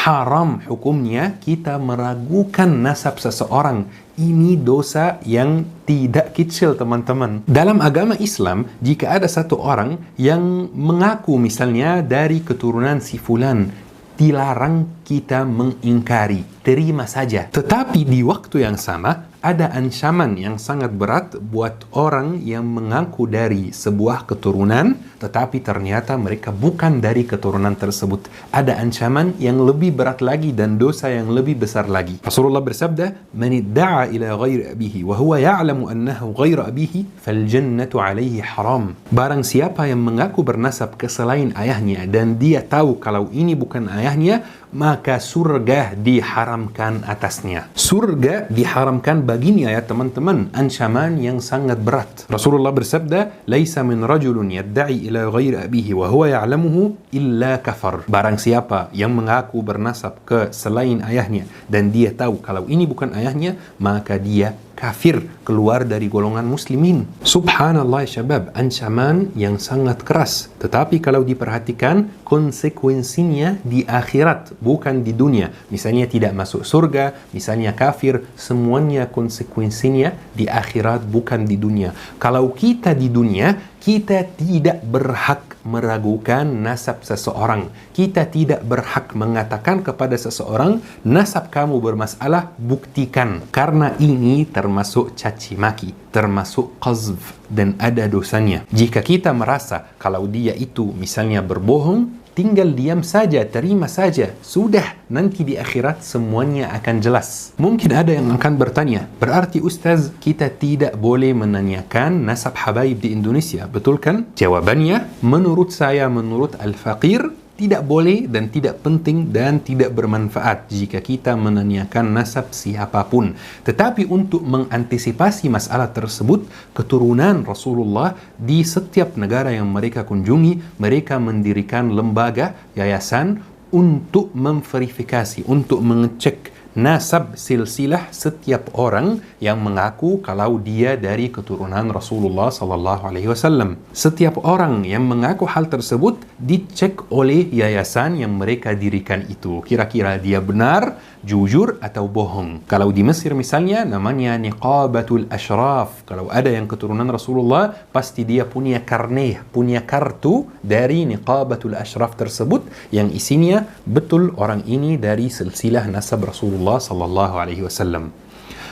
Haram hukumnya kita meragukan nasab seseorang. Ini dosa yang tidak kecil, teman-teman. Dalam agama Islam, jika ada satu orang yang mengaku misalnya dari keturunan si fulan, dilarang kita mengingkari, terima saja. Tetapi di waktu yang sama, ada ancaman yang sangat berat buat orang yang mengaku dari sebuah keturunan, tetapi ternyata mereka bukan dari keturunan tersebut. Ada ancaman yang lebih berat lagi dan dosa yang lebih besar lagi. Rasulullah bersabda, "Man idda'a ila ghairi abihi wa huwa ya'lamu annahu ghairu abihi, fal jannatu 'alaihi haram." Barang siapa yang mengaku bernasab ke selain ayahnya dan dia tahu kalau ini bukan ayahnya, maka surga diharamkan atasnya. Surga diharamkan baginya, ya teman-teman. Ancaman yang sangat berat. Rasulullah bersabda, "Laisa min rajulun yadda'i ila ghairi abihi wa huwa ya'lamuhu illa kafar." Barang siapa yang mengaku bernasab ke selain ayahnya dan dia tahu kalau ini bukan ayahnya, maka dia kafir, keluar dari golongan muslimin. Subhanallah ya syabab, ancaman yang sangat keras. Tetapi kalau diperhatikan, konsekuensinya di akhirat, bukan di dunia. Misalnya tidak masuk surga, misalnya kafir, semuanya konsekuensinya di akhirat, bukan di dunia. Kalau kita di dunia, kita tidak berhak meragukan nasab seseorang. Kita tidak berhak mengatakan kepada seseorang, nasab kamu bermasalah, buktikan. Karena ini termasuk caci maki, termasuk qazf, dan ada dosanya. Jika kita merasa kalau dia itu misalnya berbohong, tinggal diam saja, terima saja. Sudah, nanti di akhirat semuanya akan jelas. Mungkin ada yang akan bertanya, berarti Ustaz, kita tidak boleh menanyakan nasab habaib di Indonesia, betul kan? Jawabannya, menurut saya, menurut Al-Faqir, tidak boleh dan tidak penting dan tidak bermanfaat jika kita menanyakan nasab siapapun. Tetapi untuk mengantisipasi masalah tersebut, keturunan Rasulullah di setiap negara yang mereka kunjungi, mereka mendirikan lembaga, yayasan untuk memverifikasi, untuk mengecek nasab silsilah setiap orang yang mengaku kalau dia dari keturunan Rasulullah sallallahu alaihi wasallam. Setiap orang yang mengaku hal tersebut dicek oleh yayasan yang mereka dirikan itu. Kira-kira dia benar, jujur atau bohong. Kalau di Mesir misalnya namanya Niqabatul Ashraf. Kalau ada yang keturunan Rasulullah, pasti dia punya karneh, punya kartu dari Niqabatul Ashraf tersebut yang isinya betul orang ini dari silsilah nasab Rasulullah sallallahu alaihi wasallam.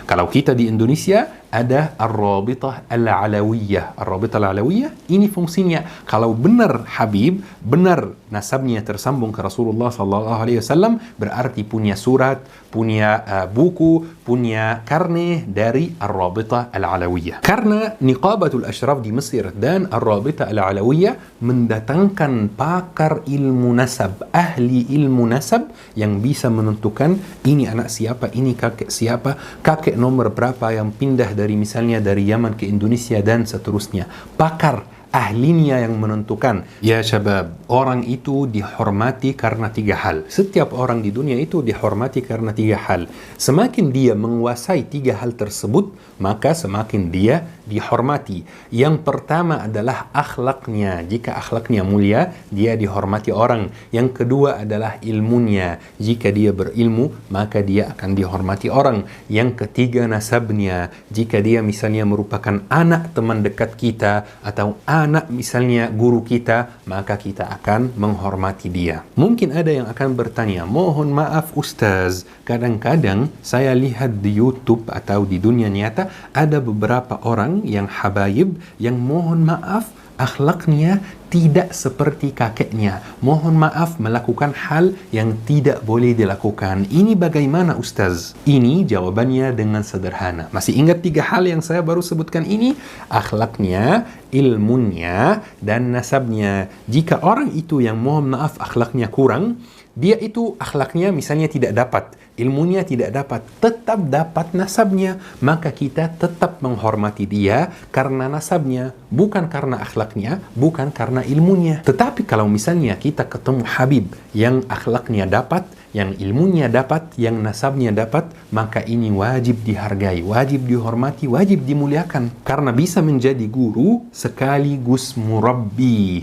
Kalau kita di Indonesia ada Ar-Rabitah Al-Alawiyah. Ar-Rabitah Al-Alawiyah ini fungsinya kalau benar Habib, benar nasabnya tersambung ke Rasulullah sallallahu alaihi wasallam, berarti punya surat, punya buku, punya karne dari Ar-Rabitah Al-Alawiyah. Karena Niqabatul Ashraf di Mesir dan Ar-Rabitah Al-Alawiyah mendatangkan pakar ilmu nasab, ahli ilmu nasab yang bisa menentukan ini anak siapa, ini kakek siapa, kakek nomor berapa yang pindah dari misalnya dari Yaman ke Indonesia dan seterusnya. Pakar, ahlinya yang menentukan. Ya syabab, orang itu dihormati karena 3 hal. Setiap orang di dunia itu dihormati karena 3 hal. Semakin dia menguasai 3 hal tersebut, maka semakin dia dihormati. Yang pertama adalah akhlaknya. Jika akhlaknya mulia, dia dihormati orang. Yang kedua adalah ilmunya. Jika dia berilmu, maka dia akan dihormati orang. Yang ketiga nasabnya. Jika dia misalnya merupakan anak teman dekat kita atau anak misalnya guru kita, maka kita akan menghormati dia. Mungkin ada yang akan bertanya, mohon maaf Ustaz, kadang-kadang saya lihat di YouTube atau di dunia nyata ada beberapa orang yang habaib yang mohon maaf akhlaknya tidak seperti kakeknya. Mohon maaf melakukan hal yang tidak boleh dilakukan. Ini bagaimana Ustaz? Ini jawabannya dengan sederhana. Masih ingat 3 hal yang saya baru sebutkan ini? Akhlaknya, ilmunya, dan nasabnya. Jika orang itu yang mohon maaf akhlaknya kurang, dia itu akhlaknya misalnya tidak dapat, ilmunya tidak dapat, tetap dapat nasabnya, maka kita tetap menghormati dia karena nasabnya, bukan karena akhlaknya, bukan karena ilmunya. Tetapi kalau misalnya kita ketemu Habib yang akhlaknya dapat, yang ilmunya dapat, yang nasabnya dapat, maka ini wajib dihargai, wajib dihormati, wajib dimuliakan, karena bisa menjadi guru sekaligus murabbi.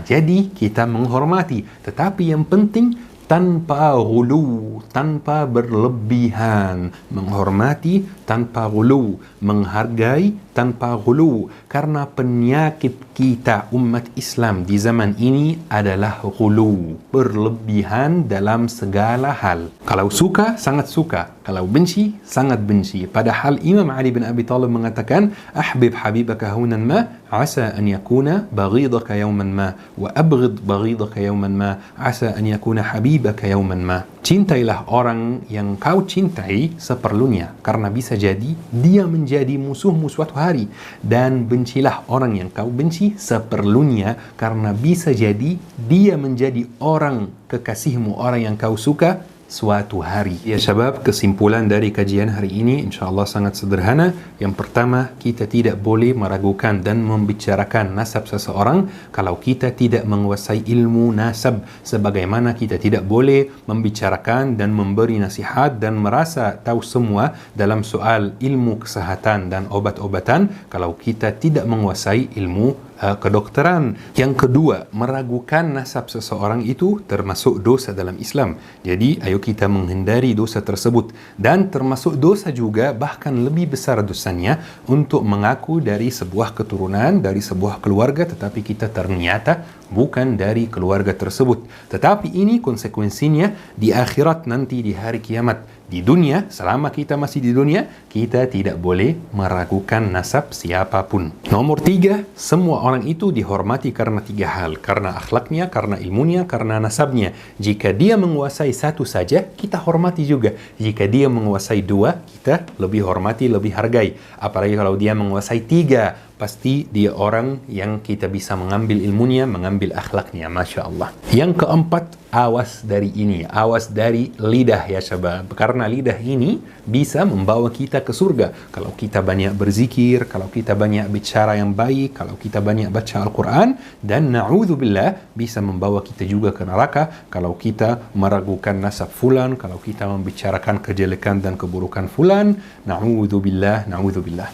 Jadi kita menghormati, tetapi yang penting tanpa ghulu, tanpa berlebihan, menghormati tanpa ghulu, menghargai tanpa ghulu, karena penyakit kita umat Islam di zaman ini adalah ghulu, berlebihan dalam segala hal. Kalau suka, sangat suka. Kalau benci, sangat benci. Padahal Imam Ali bin Abi Thalib mengatakan, ahbib habibaka hunan ma asa an yakuna baghidaka yawman ma wa abghid baghidaka yawman ma asa an yakuna habibaka yawman ma. Cintailah orang yang kau cintai seperlunya, karena bisa jadi dia menjadi musuhmu suatu hari, dan bencilah orang yang kau benci seperlunya, karena bisa jadi dia menjadi orang kekasihmu, orang yang kau suka suatu hari. Ya syabab, kesimpulan dari kajian hari ini insyaAllah sangat sederhana. Yang pertama, kita tidak boleh meragukan dan membicarakan nasab seseorang kalau kita tidak menguasai ilmu nasab, sebagaimana kita tidak boleh membicarakan dan memberi nasihat dan merasa tahu semua dalam soal ilmu kesehatan dan obat-obatan kalau kita tidak menguasai ilmu kedokteran. Yang kedua, meragukan nasab seseorang itu termasuk dosa dalam Islam. Jadi ayo kita menghindari dosa tersebut, dan termasuk dosa juga, bahkan lebih besar dosanya, untuk mengaku dari sebuah keturunan, dari sebuah keluarga, tetapi kita ternyata bukan dari keluarga tersebut. Tetapi ini konsekuensinya di akhirat nanti, di hari kiamat. Di dunia, selama kita masih di dunia, kita tidak boleh meragukan nasab siapapun. Nomor 3, semua orang itu dihormati karena 3 hal. Karena akhlaknya, karena ilmunya, karena nasabnya. Jika dia menguasai satu saja, kita hormati juga. Jika dia menguasai 2, kita lebih hormati, lebih hargai. Apalagi kalau dia menguasai 3, pasti dia orang yang kita bisa mengambil ilmunya, mengambil akhlaknya. Masya Allah. Yang keempat, awas dari ini, awas dari lidah ya syabab, karena lidah ini bisa membawa kita ke surga kalau kita banyak berzikir, kalau kita banyak bicara yang baik, kalau kita banyak baca Al-Quran, dan na'udzubillah bisa membawa kita juga ke neraka kalau kita meragukan nasab fulan, kalau kita membicarakan kejelekan dan keburukan fulan. Na'udzubillah, na'udzubillah.